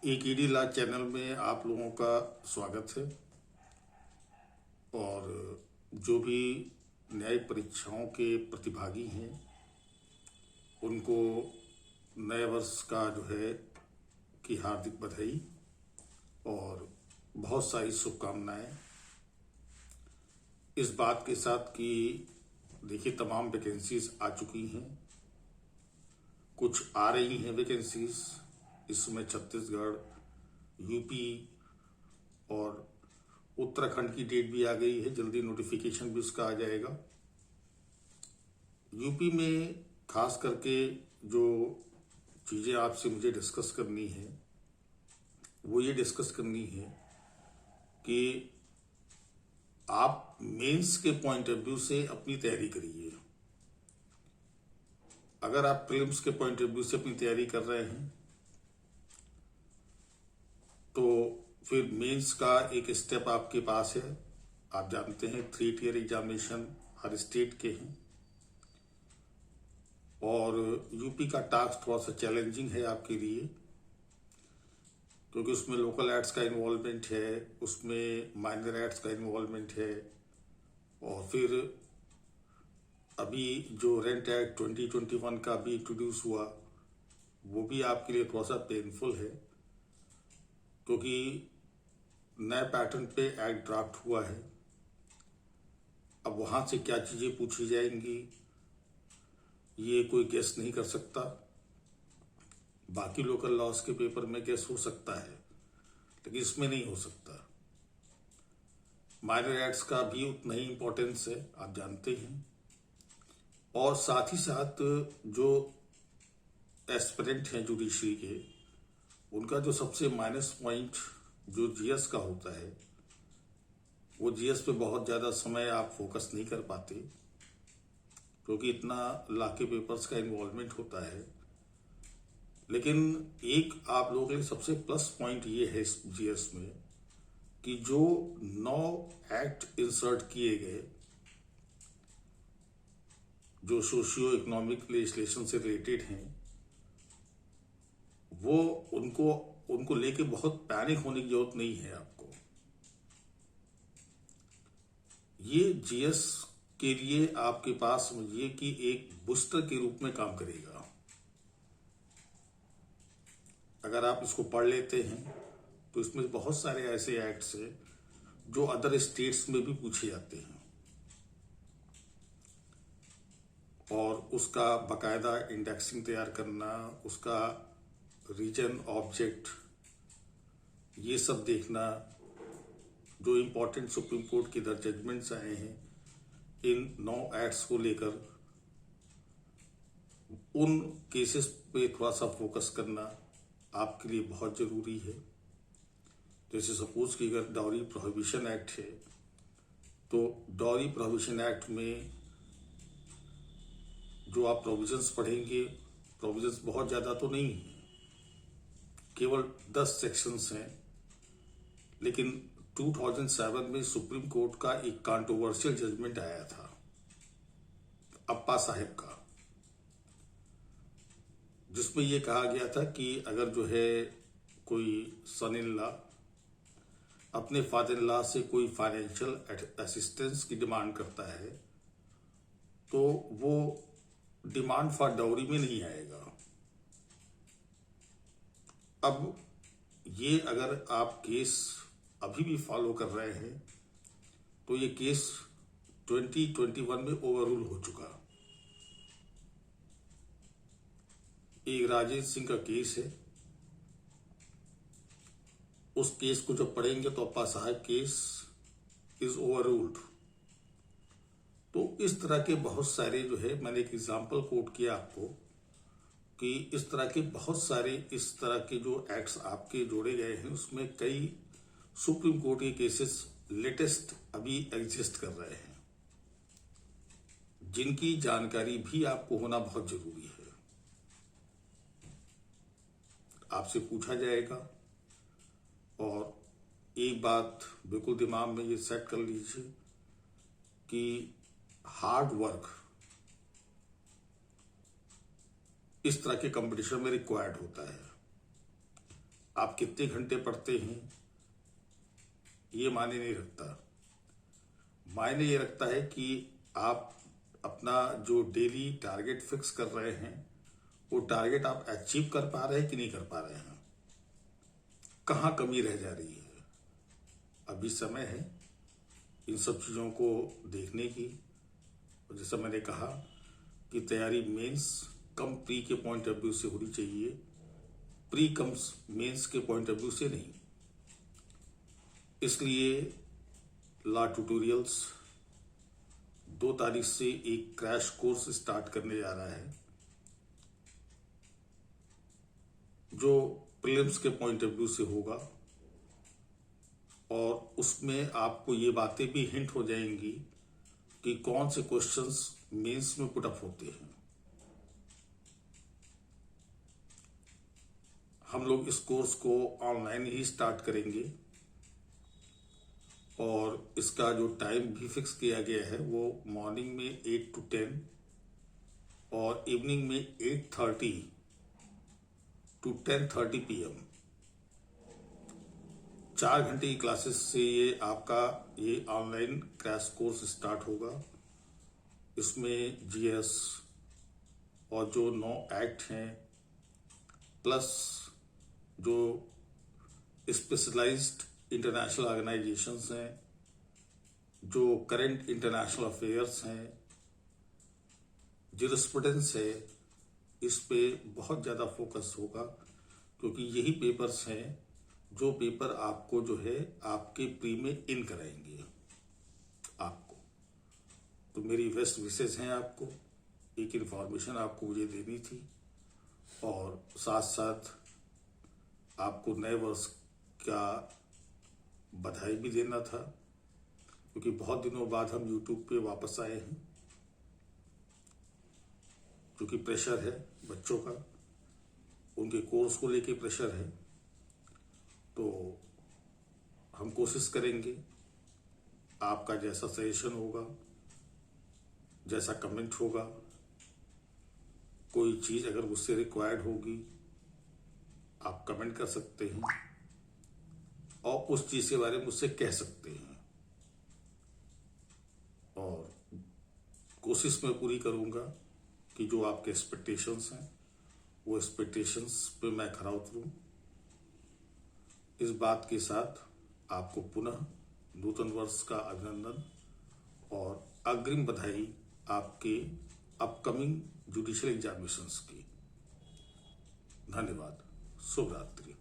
एक ED law channel में आप लोगों का स्वागत है। और जो भी न्यायिक परीक्षाओं के प्रतिभागी हैं उनको नए वर्ष का जो है कि हार्दिक बधाई और बहुत सारी शुभकामनाएं। इस बात के साथ कि देखिए तमाम वैकेंसीज आ चुकी हैं, कुछ आ रही हैं वैकेंसीज। इसमें छत्तीसगढ़, यूपी और उत्तराखंड की डेट भी आ गई है, जल्दी नोटिफिकेशन भी उसका आ जाएगा। यूपी में खास करके जो चीज़ें आपसे मुझे डिस्कस करनी है वो ये डिस्कस करनी है कि आप मेंस के पॉइंट ऑफ व्यू से अपनी तैयारी करिए। अगर आप प्रीलिम्स के पॉइंट ऑफ व्यू से अपनी तैयारी कर रहे हैं तो फिर मेंस का एक स्टेप आपके पास है। आप जानते हैं 3 टियर एग्जामिनेशन हर स्टेट के हैं और यूपी का टास्क थोड़ा सा चैलेंजिंग है आपके लिए, क्योंकि उसमें लोकल एड्स का इन्वॉल्वमेंट है, उसमें माइनर एड्स का इन्वॉल्वमेंट है और फिर अभी जो रेंट एक्ट 2021 का भी इंट्रोड्यूस हुआ वो भी आपके लिए थोड़ा सा पेनफुल है, क्योंकि नए पैटर्न पे एक्ट ड्राफ्ट हुआ है। अब वहां से क्या चीजें पूछी जाएंगी ये कोई गेस नहीं कर सकता। बाकी लोकल लॉस के पेपर में गेस हो सकता है लेकिन इसमें नहीं हो सकता। माइनर एक्ट्स का भी उतना ही इंपॉर्टेंस है, आप जानते हैं। और साथ ही साथ जो एस्पिरेंट हैं जुडिशरी के, उनका जो सबसे माइनस पॉइंट जो जीएस का होता है, वो जीएस पे बहुत ज़्यादा समय आप फोकस नहीं कर पाते, क्योंकि इतना लॉ के पेपर्स का इन्वॉल्वमेंट होता है। लेकिन एक आप लोगों के लिए सबसे प्लस पॉइंट ये है इस जीएस में कि जो 9 एक्ट इंसर्ट किए गए जो सोशियो इकोनॉमिक लेजिस्लेशन से रिलेटेड हैं, वो उनको लेके बहुत पैनिक होने की जरूरत नहीं है आपको। ये जीएस के लिए आपके पास समझिए कि एक बूस्टर के रूप में काम करेगा। अगर आप इसको पढ़ लेते हैं तो इसमें बहुत सारे ऐसे एक्ट्स हैं जो अदर स्टेट्स में भी पूछे जाते हैं और उसका बकायदा इंडेक्सिंग तैयार करना, उसका रीजन ऑब्जेक्ट, ये सब देखना। जो इम्पोर्टेंट सुप्रीम कोर्ट के इधर जजमेंट्स आए हैं इन 9 एक्ट्स को लेकर, उन केसेस पे थोड़ा सा फोकस करना आपके लिए बहुत जरूरी है। जैसे सपोज कि अगर डाउरी प्रोहिबिशन एक्ट है तो डाउरी प्रोहिबिशन एक्ट में जो आप प्रोविजंस पढ़ेंगे, प्रोविजंस बहुत ज़्यादा तो नहीं है, केवल 10 सेक्शंस हैं। लेकिन 2007 में सुप्रीम कोर्ट का एक कंट्रोवर्शियल जजमेंट आया था अप्पा साहिब का, जिसमें यह कहा गया था कि अगर जो है कोई सन इन लॉ अपने फादर इन लॉ से कोई फाइनेंशियल असिस्टेंस की डिमांड करता है तो वो डिमांड फॉर डाउरी में नहीं आएगा। अब ये अगर आप केस अभी भी फॉलो कर रहे हैं तो ये केस 2021 में ओवररूल हो चुका। एक राजेश सिंह का केस है, उस केस को जब पढ़ेंगे तो अप्पा साहब केस इज ओवररूल्ड। तो इस तरह के बहुत सारे जो है, मैंने एक एग्जांपल कोट किया आपको कि इस तरह के बहुत सारे इस तरह के जो एक्ट्स आपके जोड़े गए हैं उसमें कई सुप्रीम कोर्ट के केसेस लेटेस्ट अभी एग्जिस्ट कर रहे हैं, जिनकी जानकारी भी आपको होना बहुत जरूरी है। आपसे पूछा जाएगा और एक बात बिल्कुल दिमाग में ये सेट कर लीजिए कि हार्ड वर्क इस तरह के कंपटीशन में रिक्वायर्ड होता है। आप कितने घंटे पढ़ते हैं ये मायने नहीं रखता। मायने ये रखता है कि आप अपना जो डेली टारगेट फिक्स कर रहे हैं वो टारगेट आप अचीव कर पा रहे हैं कि नहीं कर पा रहे हैं, कहाँ कमी रह जा रही है। अभी समय है इन सब चीज़ों को देखने की। और जैसा मैंने कहा कि तैयारी मेंस कम प्री के पॉइंट ऑफ व्यू से होनी चाहिए, प्री कम्स मेंस के पॉइंट ऑफ व्यू से नहीं। इसलिए लॉ ट्यूटोरियल्स 2 तारीख से एक क्रैश कोर्स स्टार्ट करने जा रहा है जो प्रीलिम्स के पॉइंट ऑफ व्यू से होगा, और उसमें आपको ये बातें भी हिंट हो जाएंगी कि कौन से क्वेश्चंस मेंस में पुट अप होते हैं। हम लोग इस कोर्स को ऑनलाइन ही स्टार्ट करेंगे और इसका जो टाइम भी फिक्स किया गया है वो मॉर्निंग में 8 to 10 और इवनिंग में 8:30 to 10:30 PM। 4 घंटे की क्लासेस से ये आपका ये ऑनलाइन क्रैश कोर्स स्टार्ट होगा। इसमें जीएस और जो 9 एक्ट हैं प्लस जो स्पेशलाइज्ड इंटरनेशनल ऑर्गेनाइजेशंस हैं, जो करंट इंटरनेशनल अफेयर्स हैं, ज्यूरिस्प्रूडेंस है, इस पे बहुत ज़्यादा फोकस होगा, क्योंकि यही पेपर्स हैं जो पेपर आपको जो है आपके प्री में इन कराएंगे आपको। तो मेरी बेस्ट विशेष हैं आपको, एक इन्फॉर्मेशन आपको मुझे देनी थी और साथ साथ आपको नए वर्ष का बधाई भी देना था, क्योंकि बहुत दिनों बाद हम यूट्यूब पे वापस आए हैं। क्योंकि प्रेशर है बच्चों का, उनके कोर्स को लेके प्रेशर है, तो हम कोशिश करेंगे आपका जैसा सजेशन होगा, जैसा कमेंट होगा, कोई चीज़ अगर मुझसे रिक्वायर्ड होगी आप कमेंट कर सकते हैं और उस चीज़ के बारे में मुझसे कह सकते हैं, और कोशिश मैं पूरी करूंगा कि जो आपके एक्सपेक्टेशंस हैं वो एक्सपेक्टेशंस पे मैं खरा उतरूं। इस बात के साथ आपको पुनः नूतन वर्ष का अभिनंदन और अग्रिम बधाई आपके अपकमिंग जुडिशियल एग्जामिनेशंस की। धन्यवाद। शुभ रात्रि।